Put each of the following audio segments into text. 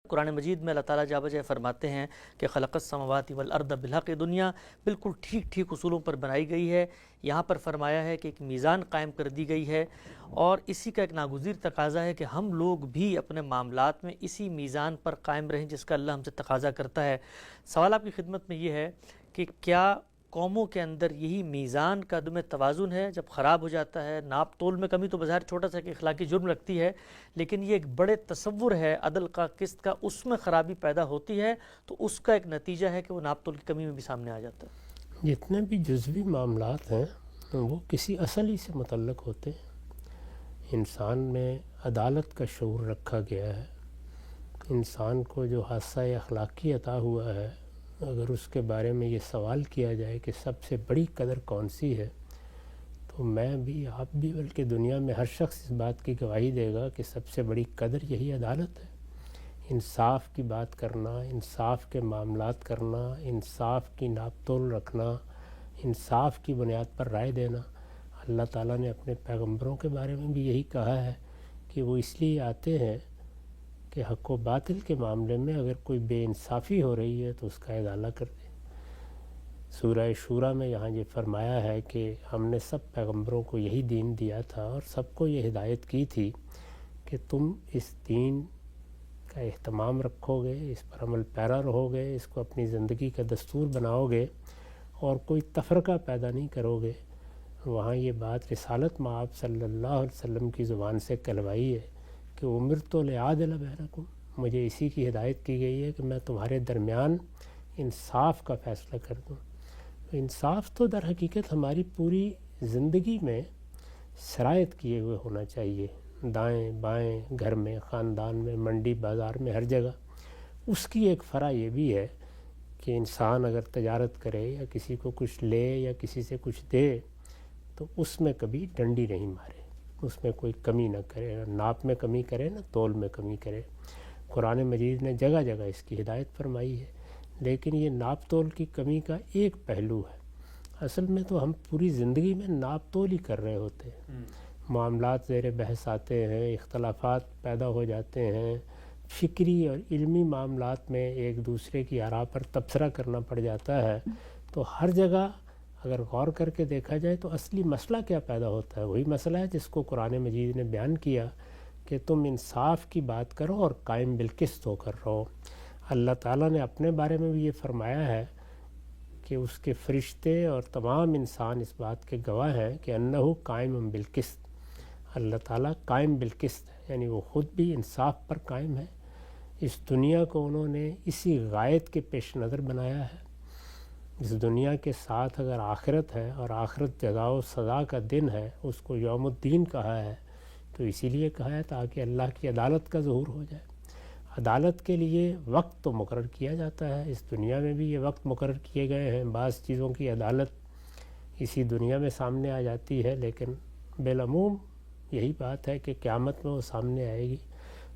قرآن مجید میں اللہ تعالیٰ جا بجائے فرماتے ہیں کہ خلق السماوات والارض بالحق، دنیا بالکل ٹھیک ٹھیک اصولوں پر بنائی گئی ہے۔ یہاں پر فرمایا ہے کہ ایک میزان قائم کر دی گئی ہے، اور اسی کا ایک ناگزیر تقاضا ہے کہ ہم لوگ بھی اپنے معاملات میں اسی میزان پر قائم رہیں جس کا اللہ ہم سے تقاضا کرتا ہے۔ سوال آپ کی خدمت میں یہ ہے کہ کیا قوموں کے اندر یہی میزان کا عدم توازن ہے؟ جب خراب ہو جاتا ہے، ناپ تول میں کمی تو بظاہر چھوٹا سا کہ اخلاقی جرم لگتی ہے، لیکن یہ ایک بڑے تصور ہے عدل کا، قسط کا، اس میں خرابی پیدا ہوتی ہے تو اس کا ایک نتیجہ ہے کہ وہ ناپ تول کی کمی میں بھی سامنے آ جاتا ہے۔ جتنے بھی جزوی معاملات ہیں وہ کسی اصل ہی سے متعلق ہوتے ہیں۔ انسان میں عدالت کا شعور رکھا گیا ہے۔ انسان کو جو حادثہ اخلاقی عطا ہوا ہے، اگر اس کے بارے میں یہ سوال کیا جائے کہ سب سے بڑی قدر کون سی ہے، تو میں بھی، آپ بھی، بلکہ دنیا میں ہر شخص اس بات کی گواہی دے گا کہ سب سے بڑی قدر یہی عدالت ہے۔ انصاف کی بات کرنا، انصاف کے معاملات کرنا، انصاف کی ناپ تول رکھنا، انصاف کی بنیاد پر رائے دینا۔ اللہ تعالیٰ نے اپنے پیغمبروں کے بارے میں بھی یہی کہا ہے کہ وہ اس لیے آتے ہیں کہ حق و باطل کے معاملے میں اگر کوئی بے انصافی ہو رہی ہے تو اس کا ازالہ کر دے۔ سورہ شورى میں یہاں یہ فرمایا ہے کہ ہم نے سب پیغمبروں کو یہی دین دیا تھا اور سب کو یہ ہدایت کی تھی کہ تم اس دین کا اہتمام رکھو گے، اس پر عمل پیرا رہو گے، اس کو اپنی زندگی کا دستور بناؤ گے اور کوئی تفرقہ پیدا نہیں کرو گے۔ وہاں یہ بات رسالت مآب صلی اللہ علیہ وسلم کی زبان سے کہلوائی ہے کہ امرت لأعدل بینکم، مجھے اسی کی ہدایت کی گئی ہے کہ میں تمہارے درمیان انصاف کا فیصلہ کر دوں۔ انصاف تو در حقیقت ہماری پوری زندگی میں سرایت کیے ہوئے ہونا چاہیے، دائیں بائیں، گھر میں، خاندان میں، منڈی بازار میں، ہر جگہ۔ اس کی ایک فرع یہ بھی ہے کہ انسان اگر تجارت کرے یا کسی کو کچھ لے یا کسی سے کچھ دے تو اس میں کبھی ڈنڈی نہیں مارے، اس میں کوئی کمی نہ کرے، نہ ناپ میں کمی کرے، نہ تول میں کمی کرے۔ قرآن مجید نے جگہ جگہ اس کی ہدایت فرمائی ہے، لیکن یہ ناپ تول کی کمی کا ایک پہلو ہے۔ اصل میں تو ہم پوری زندگی میں ناپ تول ہی کر رہے ہوتے ہیں، معاملات زیر بحث آتے ہیں، اختلافات پیدا ہو جاتے ہیں، فکری اور علمی معاملات میں ایک دوسرے کی آراء پر تبصرہ کرنا پڑ جاتا ہے۔ تو ہر جگہ اگر غور کر کے دیکھا جائے تو اصلی مسئلہ کیا پیدا ہوتا ہے؟ وہی مسئلہ ہے جس کو قرآن مجید نے بیان کیا کہ تم انصاف کی بات کرو اور قائم بالقسط ہو کر رہو۔ اللہ تعالیٰ نے اپنے بارے میں بھی یہ فرمایا ہے کہ اس کے فرشتے اور تمام انسان اس بات کے گواہ ہیں کہ انہ قائم بالقسط، اللہ تعالیٰ قائم بالقسط ہے، یعنی وہ خود بھی انصاف پر قائم ہے۔ اس دنیا کو انہوں نے اسی غایت کے پیش نظر بنایا ہے۔ اس دنیا کے ساتھ اگر آخرت ہے اور آخرت جزا و سزا کا دن ہے، اس کو یوم الدین کہا ہے، تو اسی لیے کہا ہے تاکہ اللہ کی عدالت کا ظہور ہو جائے۔ عدالت کے لیے وقت تو مقرر کیا جاتا ہے، اس دنیا میں بھی یہ وقت مقرر کیے گئے ہیں۔ بعض چیزوں کی عدالت اسی دنیا میں سامنے آ جاتی ہے، لیکن بالعموم یہی بات ہے کہ قیامت میں وہ سامنے آئے گی۔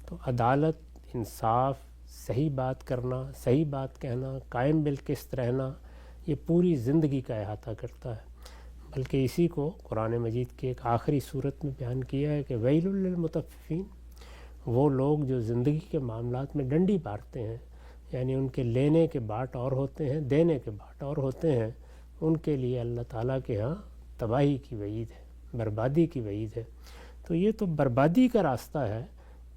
تو عدالت، انصاف، صحیح بات کرنا، صحیح بات کہنا، قائم بالقسط رہنا، یہ پوری زندگی کا احاطہ کرتا ہے۔ بلکہ اسی کو قرآن مجید کی ایک آخری صورت میں بیان کیا ہے کہ ویل للمطففین، وہ لوگ جو زندگی کے معاملات میں ڈنڈی مارتے ہیں، یعنی ان کے لینے کے باٹ اور ہوتے ہیں، دینے کے باٹ اور ہوتے ہیں، ان کے لیے اللہ تعالیٰ کے ہاں تباہی کی وعید ہے، بربادی کی وعید ہے۔ تو یہ تو بربادی کا راستہ ہے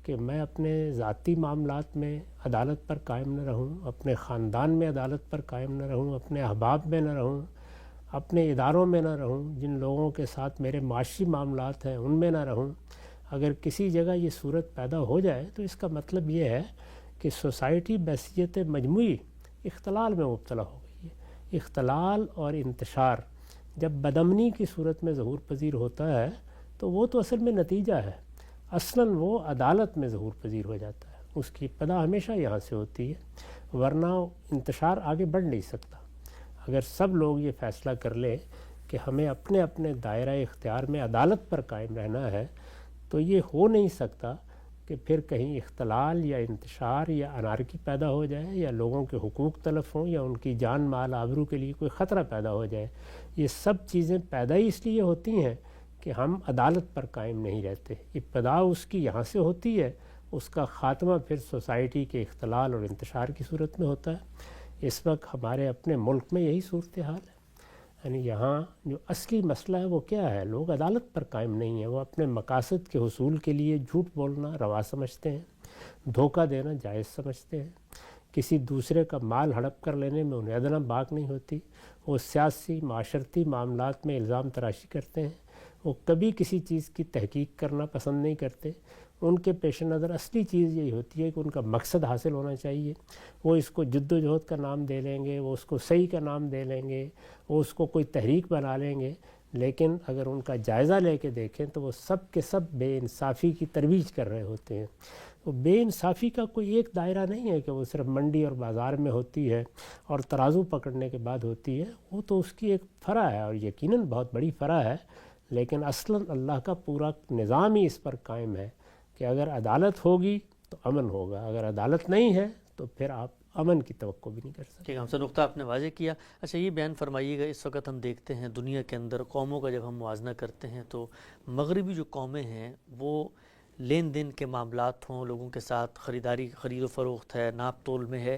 کہ میں اپنے ذاتی معاملات میں عدالت پر قائم نہ رہوں، اپنے خاندان میں عدالت پر قائم نہ رہوں، اپنے احباب میں نہ رہوں، اپنے اداروں میں نہ رہوں، جن لوگوں کے ساتھ میرے معاشی معاملات ہیں ان میں نہ رہوں۔ اگر کسی جگہ یہ صورت پیدا ہو جائے تو اس کا مطلب یہ ہے کہ سوسائٹی بحیثیت مجموعی اختلال میں مبتلا ہو گئی ہے۔ اختلال اور انتشار جب بدامنی کی صورت میں ظہور پذیر ہوتا ہے تو وہ تو اصل میں نتیجہ ہے، اصلاً وہ عدالت میں ظہور پذیر ہو جاتا ہے۔ اس کی ابتدا ہمیشہ یہاں سے ہوتی ہے، ورنہ انتشار آگے بڑھ نہیں سکتا۔ اگر سب لوگ یہ فیصلہ کر لیں کہ ہمیں اپنے اپنے دائرہ اختیار میں عدالت پر قائم رہنا ہے تو یہ ہو نہیں سکتا کہ پھر کہیں اختلال یا انتشار یا انارکی پیدا ہو جائے، یا لوگوں کے حقوق تلف ہوں، یا ان کی جان مال آبرو کے لیے کوئی خطرہ پیدا ہو جائے۔ یہ سب چیزیں پیدا ہی اس لیے ہوتی ہیں کہ ہم عدالت پر قائم نہیں رہتے۔ ابتدا اس کی یہاں سے ہوتی ہے اس کا خاتمہ پھر سوسائٹی کے اختلال اور انتشار کی صورت میں ہوتا ہے۔ اس وقت ہمارے اپنے ملک میں یہی صورتحال ہے، یعنی یہاں جو اصلی مسئلہ ہے وہ کیا ہے؟ لوگ عدالت پر قائم نہیں ہیں، وہ اپنے مقاصد کے حصول کے لیے جھوٹ بولنا روا سمجھتے ہیں، دھوکہ دینا جائز سمجھتے ہیں، کسی دوسرے کا مال ہڑپ کر لینے میں انہیں ادنا باک نہیں ہوتی، وہ سیاسی معاشرتی معاملات میں الزام تراشی کرتے ہیں، وہ کبھی کسی چیز کی تحقیق کرنا پسند نہیں کرتے، ان کے پیش نظر اصلی چیز یہی ہوتی ہے کہ ان کا مقصد حاصل ہونا چاہیے، وہ اس کو جد و جہد کا نام دے لیں گے، وہ اس کو صحیح کا نام دے لیں گے، وہ اس کو کوئی تحریک بنا لیں گے، لیکن اگر ان کا جائزہ لے کے دیکھیں تو وہ سب کے سب بے انصافی کی ترویج کر رہے ہوتے ہیں۔ وہ بے انصافی کا کوئی ایک دائرہ نہیں ہے کہ وہ صرف منڈی اور بازار میں ہوتی ہے اور ترازو پکڑنے کے بعد ہوتی ہے، وہ تو اس کی ایک فرع ہے اور یقیناً بہت بڑی فرع ہے، لیکن اصلاً اللہ کا پورا نظام ہی اس پر قائم ہے کہ اگر عدالت ہوگی تو امن ہوگا، اگر عدالت نہیں ہے تو پھر آپ امن کی توقع بھی نہیں کر سکتے۔ ٹھیک ہے، ہم سے نقطہ آپ نے واضح کیا۔ اچھا یہ بیان فرمائیے گا، اس وقت ہم دیکھتے ہیں دنیا کے اندر قوموں کا جب ہم موازنہ کرتے ہیں تو مغربی جو قومیں ہیں وہ لین دین کے معاملات ہوں، لوگوں کے ساتھ خرید و فروخت ہے، ناپ تول میں ہے،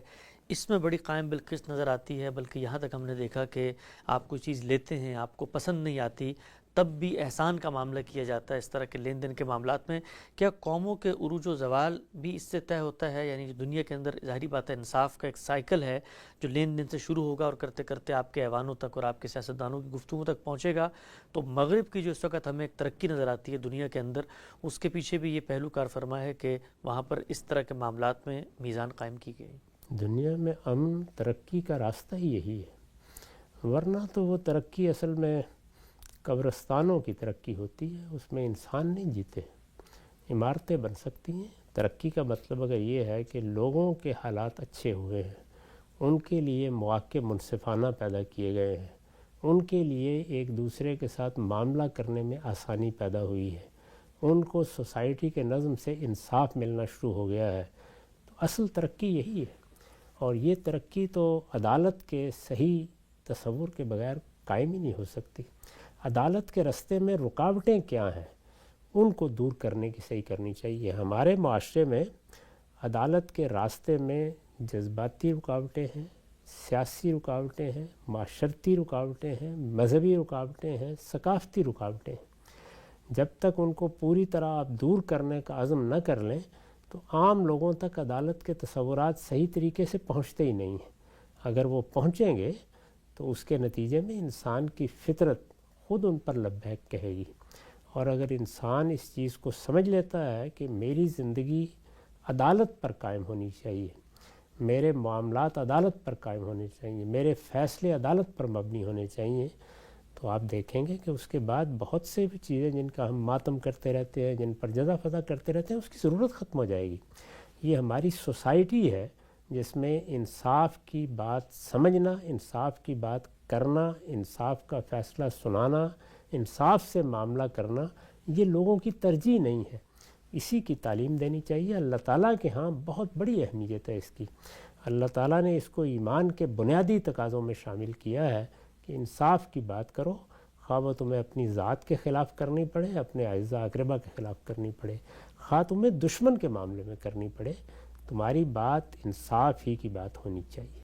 اس میں بڑی قائم بالقسط نظر آتی ہے، بلکہ یہاں تک ہم نے دیکھا کہ آپ کوئی چیز لیتے ہیں، آپ کو پسند نہیں آتی، تب بھی احسان کا معاملہ کیا جاتا ہے اس طرح کے لین دین کے معاملات میں۔ کیا قوموں کے عروج و زوال بھی اس سے طے ہوتا ہے؟ یعنی دنیا کے اندر ظاہری بات ہے انصاف کا ایک سائیکل ہے جو لین دین سے شروع ہوگا اور کرتے کرتے آپ کے ایوانوں تک اور آپ کے سیاستدانوں کی گفتگو تک پہنچے گا، تو مغرب کی جو اس وقت ہمیں ایک ترقی نظر آتی ہے دنیا کے اندر، اس کے پیچھے بھی یہ پہلو کار فرما ہے کہ وہاں پر اس طرح کے معاملات میں میزان قائم کی گئی۔ دنیا میں امن ترقی کا راستہ ہی یہی ہے، ورنہ تو وہ ترقی اصل میں قبرستانوں کی ترقی ہوتی ہے، اس میں انسان نہیں جیتے۔ عمارتیں بن سکتی ہیں، ترقی کا مطلب اگر یہ ہے کہ لوگوں کے حالات اچھے ہوئے ہیں، ان کے لیے مواقع منصفانہ پیدا کیے گئے ہیں، ان کے لیے ایک دوسرے کے ساتھ معاملہ کرنے میں آسانی پیدا ہوئی ہے، ان کو سوسائٹی کے نظم سے انصاف ملنا شروع ہو گیا ہے، تو اصل ترقی یہی ہے۔ اور یہ ترقی تو عدالت کے صحیح تصور کے بغیر قائم ہی نہیں ہو سکتی۔ عدالت کے راستے میں رکاوٹیں کیا ہیں، ان کو دور کرنے کی صحیح کرنی چاہیے۔ ہمارے معاشرے میں عدالت کے راستے میں جذباتی رکاوٹیں ہیں، سیاسی رکاوٹیں ہیں، معاشرتی رکاوٹیں ہیں، مذہبی رکاوٹیں ہیں، ثقافتی رکاوٹیں ہیں۔ جب تک ان کو پوری طرح آپ دور کرنے کا عزم نہ کر لیں تو عام لوگوں تک عدالت کے تصورات صحیح طریقے سے پہنچتے ہی نہیں ہیں۔ اگر وہ پہنچیں گے تو اس کے نتیجے میں انسان کی فطرت خود ان پر لبیک کہے گی، اور اگر انسان اس چیز کو سمجھ لیتا ہے کہ میری زندگی عدالت پر قائم ہونی چاہیے، میرے معاملات عدالت پر قائم ہونے چاہیے، میرے فیصلے عدالت پر مبنی ہونے چاہیے، تو آپ دیکھیں گے کہ اس کے بعد بہت سے بھی چیزیں جن کا ہم ماتم کرتے رہتے ہیں، جن پر جزا فضا کرتے رہتے ہیں، اس کی ضرورت ختم ہو جائے گی۔ یہ ہماری سوسائٹی ہے جس میں انصاف کی بات سمجھنا، انصاف کی بات کرنا، انصاف کا فیصلہ سنانا، انصاف سے معاملہ کرنا، یہ لوگوں کی ترجیح نہیں ہے۔ اسی کی تعلیم دینی چاہیے۔ اللہ تعالیٰ کے ہاں بہت بڑی اہمیت ہے اس کی۔ اللہ تعالیٰ نے اس کو ایمان کے بنیادی تقاضوں میں شامل کیا ہے کہ انصاف کی بات کرو، خواہ وہ تمہیں اپنی ذات کے خلاف کرنی پڑے، اپنے اعزاء اقربا کے خلاف کرنی پڑے، خواہ تمہیں دشمن کے معاملے میں کرنی پڑے، تمہاری بات انصاف ہی کی بات ہونی چاہیے۔